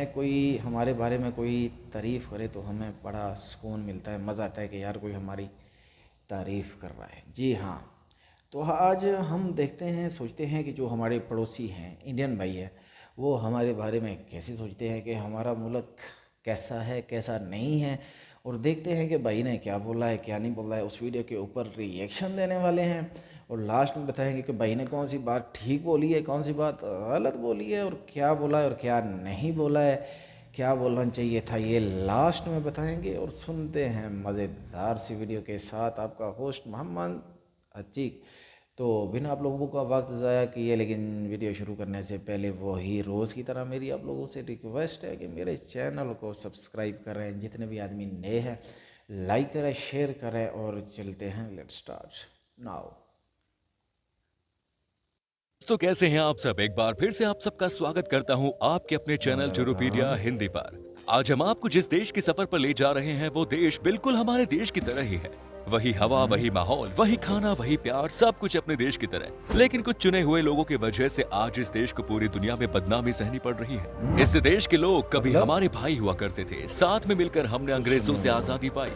हमें कोई हमारे बारे में कोई तारीफ़ करे तो हमें बड़ा सुकून मिलता है, मज़ा आता है कि यार कोई हमारी तारीफ़ कर रहा है। जी हाँ, तो आज हम देखते हैं, सोचते हैं कि जो हमारे पड़ोसी हैं, इंडियन भाई है, वो हमारे बारे में कैसे सोचते हैं कि हमारा मुल्क कैसा है, कैसा नहीं है। और देखते हैं कि भाई ने क्या बोला है, क्या नहीं बोला है। उस वीडियो के ऊपर रिएक्शन देने वाले हैं और लास्ट में बताएंगे कि भाई ने कौन सी बात ठीक बोली है, कौन सी बात गलत बोली है, और क्या बोला है और क्या नहीं बोला है, क्या बोलना चाहिए था, ये लास्ट में बताएंगे। और सुनते हैं मज़ेदार सी वीडियो के साथ आपका होस्ट मोहम्मद अतीक। तो बिना आप लोगों का वक्त ज़ाया किए, लेकिन वीडियो शुरू करने से पहले वही रोज़ की तरह मेरी आप लोगों से रिक्वेस्ट है कि मेरे चैनल को सब्सक्राइब करें, जितने भी आदमी नए हैं लाइक करें, शेयर करें। और चलते हैं, लेट्स स्टार्ट नाउ। तो कैसे हैं आप सब। एक बार फिर से आप सबका स्वागत करता हूं आपके अपने चैनल जुरूपीडिया हिंदी पर। आज हम आपको जिस देश के सफर पर ले जा रहे हैं वो देश बिल्कुल हमारे देश की तरह ही है। वही हवा, वही माहौल, वही खाना, वही प्यार, सब कुछ अपने देश की तरह। लेकिन कुछ चुने हुए लोगों की वजह से आज इस देश को पूरी दुनिया में बदनामी सहनी पड़ रही है। इस देश के लोग कभी हमारे भाई हुआ करते थे, साथ में मिलकर हमने अंग्रेजों से आजादी पाई।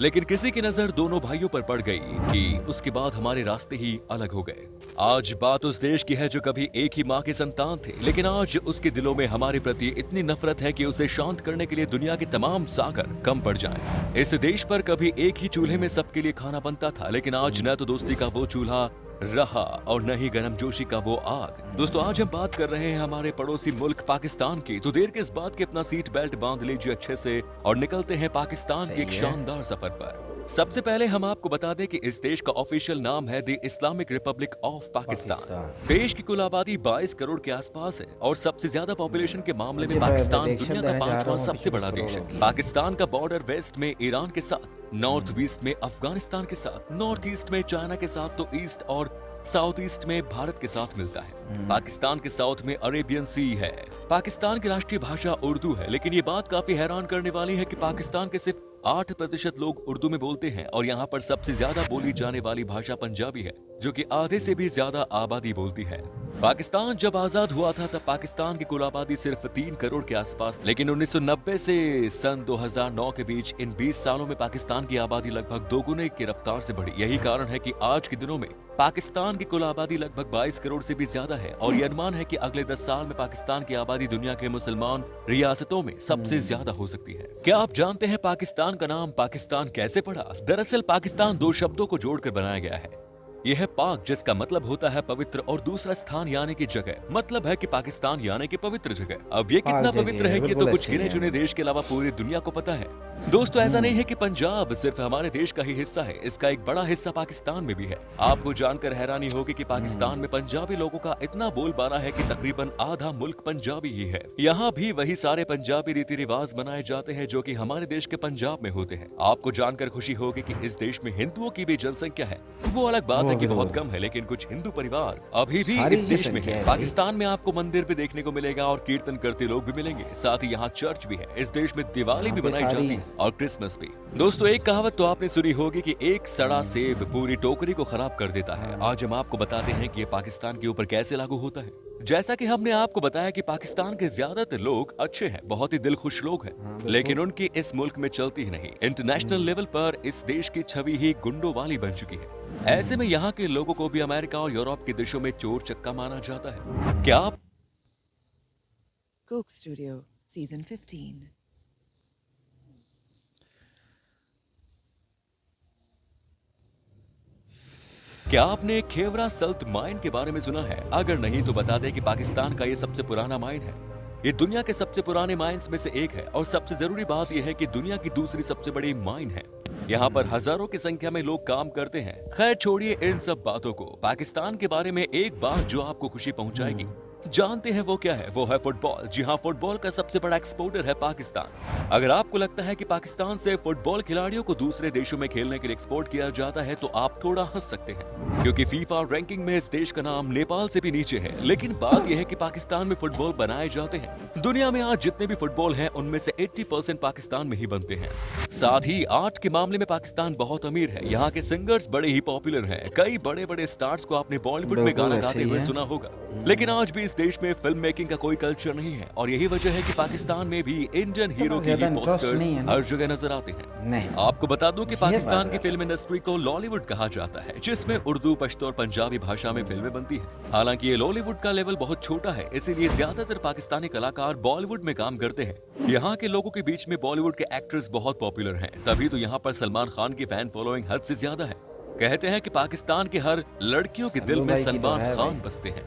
लेकिन किसी की नजर दोनों भाइयों पर पड़ गई कि उसके बाद हमारे रास्ते ही अलग हो गए। आज बात उस देश की है जो कभी एक ही माँ के संतान थे, लेकिन आज उसके दिलों में हमारे प्रति इतनी नफरत है कि उसे शांत करने के लिए दुनिया के तमाम सागर कम पड़ जाएं। इस देश पर कभी एक ही चूल्हे में सबके लिए खाना बनता था, लेकिन आज न तो दोस्ती का वो चूल्हा रहा और न ही गर्मजोशी का वो आग। दोस्तों, आज हम बात कर रहे हैं हमारे पड़ोसी मुल्क पाकिस्तान की। तो देर किस बात की, अपना सीट बेल्ट बांध लीजिए अच्छे से और निकलते हैं पाकिस्तान के एक शानदार सफर पर। सबसे पहले हम आपको बता दें कि इस देश का ऑफिशियल नाम है the Islamic Republic of Pakistan. देश की कुल आबादी 22 करोड़ के आसपास है और सबसे ज्यादा पॉपुलेशन के मामले में पाकिस्तान दुनिया का 5वां सबसे बड़ा देश है। पाकिस्तान का बॉर्डर वेस्ट में ईरान के साथ, नॉर्थ ईस्ट में अफगानिस्तान के साथ, नॉर्थ ईस्ट में चाइना के साथ, तो ईस्ट और साउथ ईस्ट में भारत के साथ मिलता है। पाकिस्तान के साउथ में अरेबियन सी है। पाकिस्तान की राष्ट्रीय भाषा उर्दू है, लेकिन ये बात काफी हैरान करने वाली है कि पाकिस्तान के सिर्फ 8% लोग उर्दू में बोलते हैं और यहाँ पर सबसे ज्यादा बोली जाने वाली भाषा पंजाबी है, जो कि आधे से भी ज्यादा आबादी बोलती है। पाकिस्तान जब आजाद हुआ था तब पाकिस्तान की कुल आबादी सिर्फ 3 करोड़ के आसपास, लेकिन 1990 से सन 2009 के बीच इन 20 सालों में पाकिस्तान की आबादी लगभग दोगुने की रफ्तार से बढ़ी। यही कारण है कि आज के दिनों में पाकिस्तान की कुल आबादी लगभग 22 करोड़ से भी ज्यादा है और ये अनुमान है कि अगले 10 साल में पाकिस्तान की आबादी दुनिया के मुसलमान रियासतों में सबसे ज्यादा हो सकती है। क्या आप जानते हैं पाकिस्तान का नाम पाकिस्तान कैसे पड़ा? दरअसल पाकिस्तान 2 शब्दों को जोड़कर बनाया गया है। यह है पाक, जिसका मतलब होता है पवित्र, और दूसरा स्थान यानी कि जगह, मतलब है कि पाकिस्तान यानी कि पवित्र जगह। अब ये कितना पवित्र है कि तो कुछ गिने चुने देश के अलावा पूरी दुनिया को पता है। दोस्तों, ऐसा नहीं है कि पंजाब सिर्फ हमारे देश का ही हिस्सा है, इसका एक बड़ा हिस्सा पाकिस्तान में भी है। आपको जानकर हैरानी होगी कि पाकिस्तान में पंजाबी लोगों का इतना बोलबाला है कि तकरीबन आधा मुल्क पंजाबी ही है। यहाँ भी वही सारे पंजाबी रीति रिवाज मनाए जाते हैं जो कि हमारे देश के पंजाब में होते हैं। आपको जानकर खुशी होगी कि इस देश में हिंदुओं की भी जनसंख्या है। वो अलग बात है कि बहुत कम है, लेकिन कुछ हिंदू परिवार अभी भी इस देश में है। पाकिस्तान में आपको मंदिर भी देखने को मिलेगा और कीर्तन करते लोग भी मिलेंगे, साथ ही यहाँ चर्च भी है। इस देश में दिवाली भी मनाई जाती है और क्रिसमस भी। दोस्तों, एक कहावत तो आपने सुनी होगी कि एक सड़ा सेब पूरी टोकरी को खराब कर देता है। आज हम आपको बताते हैं कि ये पाकिस्तान के ऊपर कैसे लागू होता है। जैसा कि हमने आपको बताया कि पाकिस्तान के ज्यादातर लोग अच्छे हैं, बहुत ही दिलखुश लोग हैं, लेकिन उनकी इस मुल्क में चलती ही नहीं। इंटरनेशनल लेवल पर इस देश की छवि ही गुंडों वाली बन चुकी है। ऐसे में यहाँ के लोगों को भी अमेरिका और यूरोप के देशों में चोर चक्का माना जाता है। क्या आप Coke Studio, Season 15. क्या आपने खेवरा सल्ट माइन के बारे में सुना है? अगर नहीं तो बता दें कि पाकिस्तान का ये सबसे पुराना माइन है। ये दुनिया के सबसे पुराने माइंस में से एक है और सबसे जरूरी बात यह है कि दुनिया की दूसरी सबसे बड़ी माइन है। यहाँ पर हजारों की संख्या में लोग काम करते हैं। खैर छोड़िए इन सब बातों को। पाकिस्तान के बारे में एक बात जो आपको खुशी पहुंचाएगी, जानते हैं वो क्या है? वो है फुटबॉल। जी हाँ, फुटबॉल का सबसे बड़ा एक्सपोर्टर है पाकिस्तान। अगर आपको लगता है कि पाकिस्तान से फुटबॉल खिलाड़ियों को दूसरे देशों में खेलने के लिए एक्सपोर्ट किया जाता है तो आप थोड़ा हंस सकते हैं, क्योंकि फीफा रैंकिंग में इस देश का नाम नेपाल से भी नीचे है। लेकिन बात यह है कि पाकिस्तान में फुटबॉल बनाए जाते हैं। दुनिया में आज जितने भी फुटबॉल हैं उनमें से 80% पाकिस्तान में ही बनते हैं। साथ ही आर्ट के मामले में पाकिस्तान बहुत अमीर है। यहाँ के सिंगर्स बड़े ही पॉपुलर हैं। कई बड़े बड़े स्टार्स को आपने बॉलीवुड में गाना गाते हुए सुना होगा। लेकिन आज भी इस देश में फिल्म मेकिंग का कोई कल्चर नहीं है और यही वजह है कि पाकिस्तान में भी इंडियन हीरो के ज्यादा ही इंटरेस्ट पोस्टर्स नहीं है ना। हर जगह नजर आते हैं। नहीं। आपको बता दूं कि ये पाकिस्तान बात की है। फिल्म इंडस्ट्री को लॉलीवुड कहा जाता है, जिसमें उर्दू, पश्तो और पंजाबी भाषा में फिल्में बनती हैं। हालांकि ये लॉलीवुड का लेवल बहुत छोटा है, इसीलिए ज्यादातर पाकिस्तानी कलाकार बॉलीवुड में काम करते हैं। यहाँ के लोगों के बीच में बॉलीवुड के एक्टर्स बहुत पॉपुलर हैं, तभी तो यहाँ पर सलमान खान की फैन फॉलोइंग हद से ज्यादा है। कहते हैं कि पाकिस्तान के हर लड़कियों के दिल सल्लू में भाई की तो सलमान है खान भाई। बसते हैं।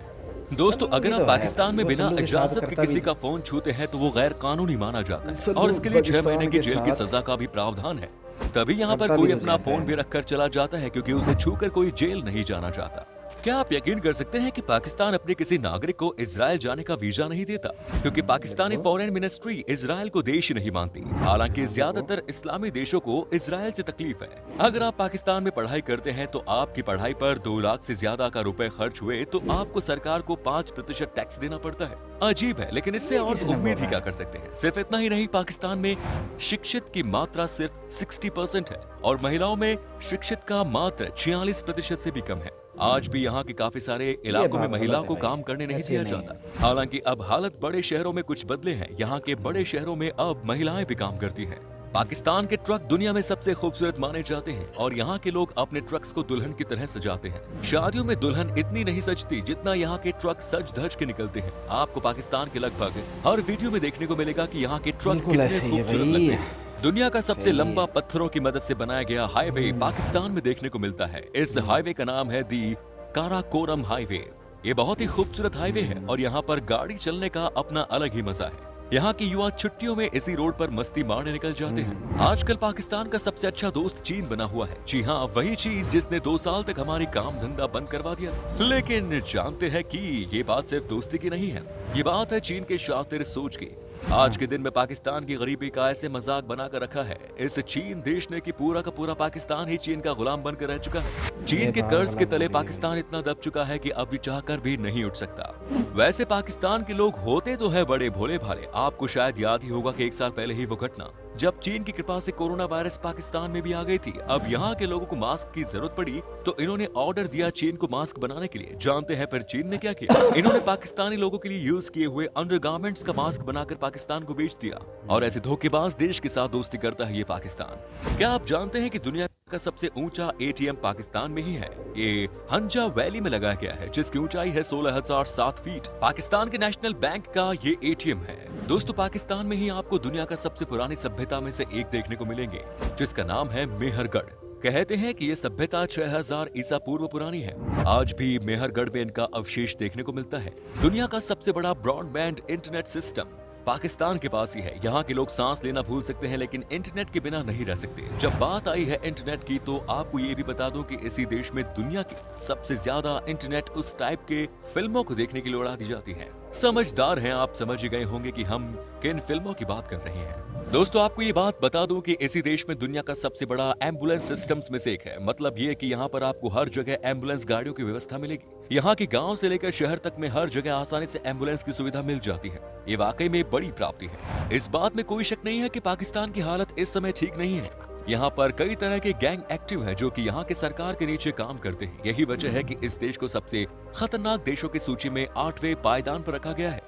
दोस्तों, सल्लू अगर की आप तो है पाकिस्तान भाई, में वो बिना सल्लू के साथ इजाजत के करता किसी भी का फोन छूते हैं तो वो गैर कानूनी माना जाता है सल्लू और इसके लिए 6 महीने की पाकिस्तान जेल की के सजा का भी प्रावधान है। तभी यहाँ पर करता भी कोई तो अपना ज्यादा फोन है। भी रखकर चला जाता है क्योंकि उसे छूकर कोई जेल नहीं जाना चाहता। क्या आप यकीन कर सकते हैं कि पाकिस्तान अपने किसी नागरिक को इजराइल जाने का वीजा नहीं देता, क्योंकि पाकिस्तानी फॉरेन मिनिस्ट्री इजराइल को देश ही नहीं मानती। हालांकि ज्यादातर इस्लामी देशों को इजराइल से तकलीफ है। अगर आप पाकिस्तान में पढ़ाई करते हैं तो आपकी पढ़ाई पर 2 लाख से ज्यादा का रुपए खर्च हुए तो आपको सरकार को 5% टैक्स देना पड़ता है। अजीब है, लेकिन इससे और किसने उम्मीद ही बोला क्या कर सकते हैं। सिर्फ इतना ही नहीं, पाकिस्तान में शिक्षित की मात्रा सिर्फ 60% है और महिलाओं में शिक्षित का मात्र 46% से भी कम है। आज भी यहाँ के काफी सारे इलाकों में बात महिलाओं गलत को है भाई। काम करने नहीं ऐसे दिया नहीं जाता। हालांकि अब हालत बड़े शहरों में कुछ बदले हैं। यहाँ के बड़े शहरों में अब महिलाएं भी काम करती हैं। पाकिस्तान के ट्रक दुनिया में सबसे खूबसूरत माने जाते हैं और यहाँ के लोग अपने ट्रक्स को दुल्हन की तरह सजाते हैं। शादियों में दुल्हन इतनी नहीं सजती जितना यहाँ के ट्रक सज धज के निकलते हैं। आपको पाकिस्तान के लगभग हर वीडियो में देखने को मिलेगा कि यहाँ के ट्रक बिल्कुल कितने ऐसे ही है खूबसूरत भाई। लगते हैं। दुनिया का सबसे सही है। लंबा पत्थरों की मदद से बनाया गया हाईवे पाकिस्तान में देखने को मिलता है। इस हाईवे का नाम है दी काराकोरम हाईवे। ये बहुत ही खूबसूरत हाईवे है और यहाँ पर गाड़ी चलने का अपना अलग ही मजा है। यहाँ के युवा छुट्टियों में इसी रोड पर मस्ती मारने निकल जाते हैं। आजकल पाकिस्तान का सबसे अच्छा दोस्त चीन बना हुआ है। जी हाँ, वही चीन जिसने 2 साल तक हमारी काम धंधा बंद करवा दिया था। लेकिन जानते हैं कि ये बात सिर्फ दोस्ती की नहीं है, ये बात है चीन के शातिर सोच की। आज के दिन में पाकिस्तान की गरीबी का ऐसे मजाक बनाकर रखा है इस चीन देश ने कि पूरा का पूरा पाकिस्तान ही चीन का गुलाम बनकर रह चुका है। चीन के बात कर्ज के गलत तले बोली पाकिस्तान इतना दब चुका है कि अभी चाहकर भी नहीं उठ सकता। वैसे पाकिस्तान के लोग होते तो है बड़े भोले भाले। आपको शायद याद ही होगा कि 1 साल पहले ही वो घटना जब चीन की कृपा से कोरोना वायरस पाकिस्तान में भी आ गई थी। अब यहाँ के लोगों को मास्क की जरूरत पड़ी तो इन्होंने ऑर्डर दिया चीन को मास्क बनाने के लिए। जानते हैं फिर चीन ने क्या किया? इन्होंने पाकिस्तानी लोगों के लिए यूज किए हुए अंडरगारमेंट्स का मास्क बनाकर पाकिस्तान को बेच दिया। और ऐसे धोखेबाज देश के साथ दोस्ती करता है ये पाकिस्तान। क्या आप जानते हैं कि दुनिया का सबसे ऊंचा एटीएम पाकिस्तान में ही है? ये हंजा वैली में लगाया गया है जिसकी ऊंचाई है 16,007 फीट। पाकिस्तान के नेशनल बैंक का ये एटीएम है। दोस्तों, पाकिस्तान में ही आपको दुनिया का सबसे पुरानी सभ्यता में से एक देखने को मिलेंगे जिसका नाम है मेहरगढ़। कहते हैं कि ये सभ्यता 6000 ईसा पूर्व पुरानी है। आज भी मेहरगढ़ में इनका अवशेष देखने को मिलता है। दुनिया का सबसे बड़ा ब्रॉडबैंड इंटरनेट सिस्टम पाकिस्तान के पास ही है। यहाँ के लोग सांस लेना भूल सकते हैं लेकिन इंटरनेट के बिना नहीं रह सकते। जब बात आई है इंटरनेट की तो आपको ये भी बता दूं कि इसी देश में दुनिया की सबसे ज्यादा इंटरनेट उस टाइप के फिल्मों को देखने के लिए उड़ा दी जाती है। समझदार हैं आप, समझ ही गए होंगे कि हम किन फिल्मों की बात कर रहे हैं। दोस्तों, आपको ये बात बता दूं कि इसी देश में दुनिया का सबसे बड़ा एम्बुलेंस सिस्टम्स में से एक है। मतलब ये कि यहाँ पर आपको हर जगह एम्बुलेंस गाड़ियों की व्यवस्था मिलेगी। यहाँ के गांव से लेकर शहर तक में हर जगह आसानी से एम्बुलेंस की सुविधा मिल जाती है। ये वाकई में बड़ी प्राप्ति है। इस बात में कोई शक नहीं है कि पाकिस्तान की हालत इस समय ठीक नहीं है। यहाँ पर कई तरह के गैंग एक्टिव हैं जो कि यहाँ के सरकार के नीचे काम करते हैं। यही वजह है कि इस देश को सबसे खतरनाक देशों की सूची में 8वें पायदान पर रखा गया है,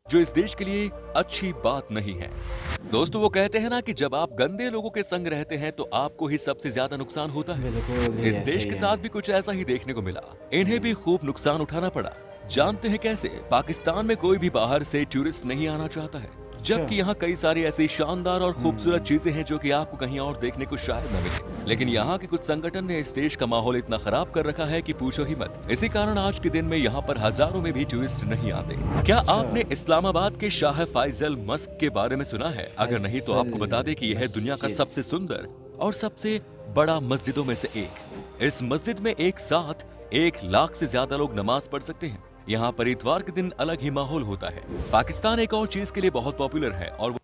जो इस देश के लिए अच्छी बात नहीं है। दोस्तों, वो कहते हैं ना कि जब आप गंदे लोगों के संग रहते हैं तो आपको ही सबसे ज्यादा नुकसान होता है। बिल्कुल ये इस ऐसे देश ही के है। साथ भी कुछ ऐसा ही देखने को मिला। इन्हें भी खूब नुकसान उठाना पड़ा। जानते हैं कैसे? पाकिस्तान में कोई भी बाहर से टूरिस्ट नहीं आना चाहता है, जबकि यहाँ कई सारी ऐसी शानदार और खूबसूरत चीजें हैं जो कि आपको कहीं और देखने को शायद न मिले। लेकिन यहाँ के कुछ संगठन ने इस देश का माहौल इतना खराब कर रखा है कि पूछो ही मत। इसी कारण आज के दिन में यहाँ पर हजारों में भी टूरिस्ट नहीं आते। क्या आपने इस्लामाबाद के शाह फैसल मस्क के बारे में सुना है? अगर नहीं तो आपको बता दें कि यह दुनिया का सबसे सुंदर और सबसे बड़ा मस्जिदों में से एक। इस मस्जिद में एक साथ 1 लाख से ज्यादा लोग नमाज पढ़ सकते हैं। यहाँ पर इतवार के दिन अलग ही माहौल होता है। पाकिस्तान एक और चीज के लिए बहुत पॉपुलर है और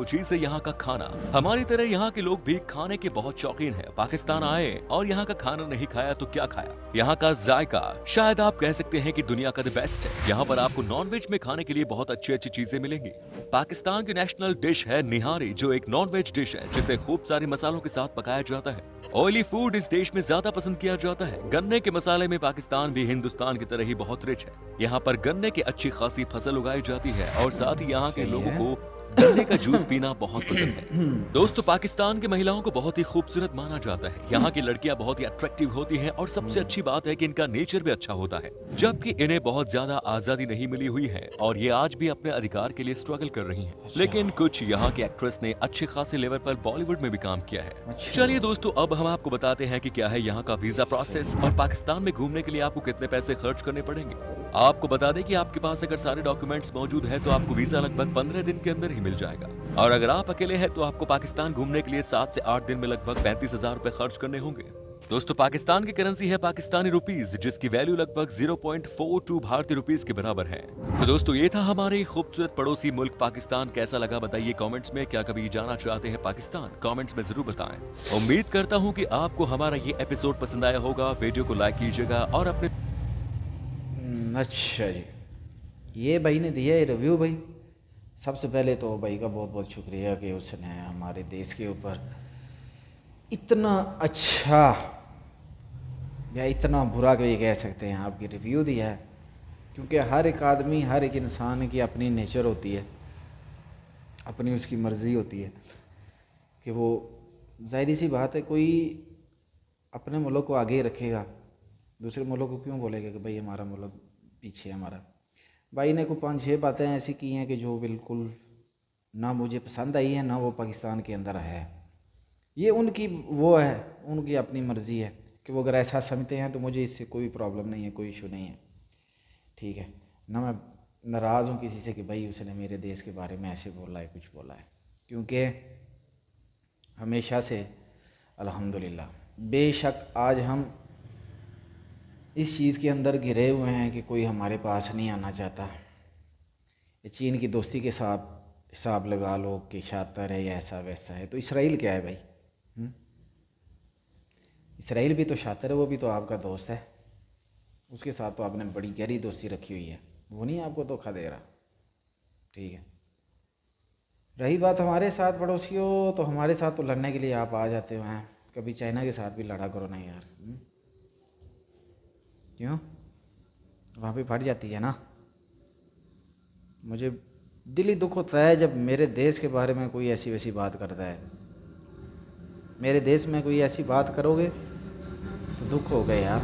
चीज है यहाँ का खाना। हमारी तरह यहाँ के लोग भी खाने के बहुत शौकीन हैं। पाकिस्तान आए और यहाँ का खाना नहीं खाया तो क्या खाया। यहाँ का जायका शायद आप कह सकते हैं कि दुनिया का द बेस्ट है। यहाँ पर आपको नॉनवेज में खाने के लिए बहुत अच्छी अच्छी चीजें मिलेंगी। पाकिस्तान की नेशनल डिश है निहारी, जो एक नॉनवेज डिश है जिसे खूब सारे मसालों के साथ पकाया जाता है। ऑयली फूड इस देश में ज्यादा पसंद किया जाता है। गन्ने के मसाले में पाकिस्तान भी हिंदुस्तान की तरह ही बहुत रिच है। यहाँ पर गन्ने की अच्छी खासी फसल उगाई जाती है और साथ ही यहाँ के सही लोगों है। को गन्ने का जूस पीना बहुत पसंद है। दोस्तों, पाकिस्तान की महिलाओं को बहुत ही खूबसूरत माना जाता है। यहाँ की लड़कियां बहुत ही अट्रैक्टिव होती हैं और सबसे अच्छी बात है कि इनका नेचर भी अच्छा होता है, जबकि इन्हें बहुत ज्यादा आजादी नहीं मिली हुई है और ये आज भी अपने अधिकार के लिए स्ट्रगल कर रही हैं। लेकिन कुछ यहाँ की एक्ट्रेस ने अच्छे खासे लेवल पर बॉलीवुड में भी काम किया है। अच्छा। चलिए दोस्तों, अब हम आपको बताते हैं कि क्या है यहाँ का वीजा प्रोसेस और पाकिस्तान में घूमने के लिए आपको कितने पैसे खर्च करने पड़ेंगे। आपको बता दें कि आपके पास अगर सारे डॉक्यूमेंट्स मौजूद हैं तो आपको वीजा लगभग 15 दिन के अंदर ही मिल जाएगा। और अगर आप अकेले हैं तो आपको पाकिस्तान घूमने के लिए 7 से 8 दिन में लगभग 35,000 रुपए खर्च करने होंगे। दोस्तों, पाकिस्तान की करेंसी है पाकिस्तानी रुपीस, जिसकी वैल्यू लगभग 0.42 भारतीय रुपीस के बराबर है। तो दोस्तों, ये था हमारे खूबसूरत पड़ोसी मुल्क पाकिस्तान। कैसा लगा बताइए कमेंट्स में। क्या कभी जाना चाहते हैं पाकिस्तान? कमेंट्स में जरूर बताएं। उम्मीद करता हूँ कि आपको हमारा ये एपिसोड पसंद आया होगा। वीडियो को लाइक कीजिएगा और अपने अच्छा जी, ये भाई ने दिया है रिव्यू। भाई सबसे पहले तो भाई का बहुत बहुत शुक्रिया कि उसने हमारे देश के ऊपर इतना अच्छा या इतना बुरा कोई कह सकते हैं आपकी रिव्यू दिया है। क्योंकि हर एक आदमी, हर एक इंसान की अपनी नेचर होती है, अपनी उसकी मर्ज़ी होती है कि वो, ज़ाहिर सी बात है, कोई अपने मुल्क को आगे रखेगा, दूसरे मुल्क को क्यों बोलेगा कि भाई हमारा मुल्क पीछे है हमारा। भाई ने को 5-6 बातें ऐसी की हैं कि जो बिल्कुल ना मुझे पसंद आई है, ना वो पाकिस्तान के अंदर है। ये उनकी वो है, उनकी अपनी मर्ज़ी है कि वो अगर ऐसा समझते हैं तो मुझे इससे कोई प्रॉब्लम नहीं है, कोई इशू नहीं है, ठीक है ना। मैं नाराज़ हूँ किसी से कि भाई उसने मेरे देश के बारे में ऐसे बोला है, कुछ बोला है, क्योंकि हमेशा से अल्हम्दुलिल्लाह, बेशक आज हम इस चीज़ के अंदर घिरे हुए हैं कि कोई हमारे पास नहीं आना चाहता। ये चीन की दोस्ती के साथ हिसाब लगा लो कि शातिर है या ऐसा वैसा है, तो इसराइल क्या है भाई? इसराइल भी तो शातिर है, वो भी तो आपका दोस्त है। उसके साथ तो आपने बड़ी गहरी दोस्ती रखी हुई है, वो नहीं आपको धोखा दे रहा, ठीक है। रही बात हमारे साथ पड़ोसियों, तो हमारे साथ तो लड़ने के लिए आप आ जाते हो हैं। कभी चाइना के साथ भी लड़ा करो ना यार। क्यों? वहाँ पे फट जाती है ना। मुझे दिली दुख होता है जब मेरे देश के बारे में कोई ऐसी वैसी बात करता है। मेरे देश में कोई ऐसी बात करोगे तो दुख हो गए यार,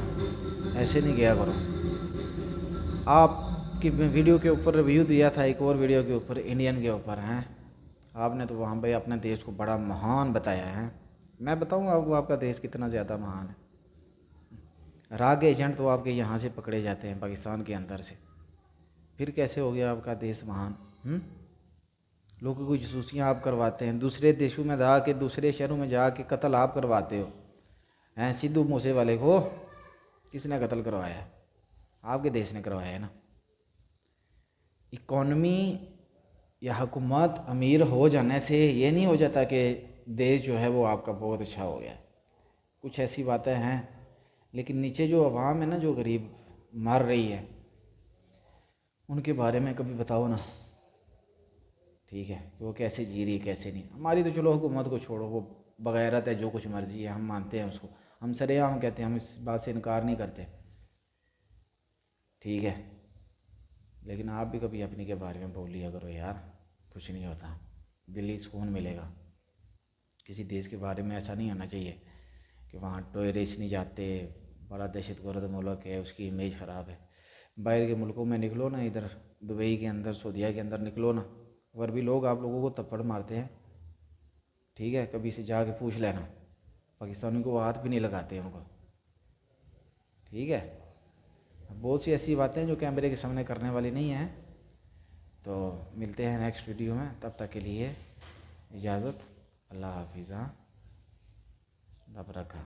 ऐसे नहीं किया करो। आपकी वीडियो के ऊपर रिव्यू दिया था, एक और वीडियो के ऊपर, इंडियन के ऊपर हैं, आपने तो वहाँ पे अपने देश को बड़ा महान बताया है। मैं बताऊँ आपको आपका देश कितना ज़्यादा महान है। राग एजेंट तो आपके यहाँ से पकड़े जाते हैं पाकिस्तान के अंदर से, फिर कैसे हो गया आपका देश महान? लोगों को जसूसियाँ आप करवाते हैं, दूसरे देशों में जाके, दूसरे शहरों में जाके कत्ल आप करवाते हो हैं। सिद्धू मूसे वाले को किसने कत्ल करवाया है? आपके देश ने करवाया है ना। इकॉनमी या हुकूमत अमीर हो जाने से ये नहीं हो जाता कि देश जो है वो आपका बहुत अच्छा हो गया। कुछ ऐसी बातें हैं, लेकिन नीचे जो अवाम है ना, जो गरीब मर रही है, उनके बारे में कभी बताओ ना, ठीक है, कि वो कैसे जी रही है, कैसे नहीं। हमारी तो चलो हुकूमत को छोड़ो, वो बगैरत है, जो कुछ मर्जी है, हम मानते हैं उसको, हम सरेआम कहते हैं, हम इस बात से इनकार नहीं करते, ठीक है। लेकिन आप भी कभी अपनी के बारे में बोल लिया करो यार, कुछ नहीं होता, दिल्ली सुकून मिलेगा। किसी देश के बारे में ऐसा नहीं होना चाहिए कि वहाँ टूरिस्ट नहीं जाते, बड़ा दहशतगर्द मुल्क है, उसकी इमेज ख़राब है। बाहर के मुल्कों में निकलो ना, इधर दुबई के अंदर, सऊदीया के अंदर निकलो ना, और भी लोग आप लोगों को थप्पड़ मारते हैं, ठीक है। कभी से जाके पूछ लेना, पाकिस्तानियों को हाथ भी नहीं लगाते उनको, ठीक है। बहुत सी ऐसी बातें जो कैमरे के सामने करने वाली नहीं हैं। तो मिलते हैं नेक्स्ट वीडियो में, तब तक के लिए इजाज़त, अल्लाह हाफिज़, रब रखा।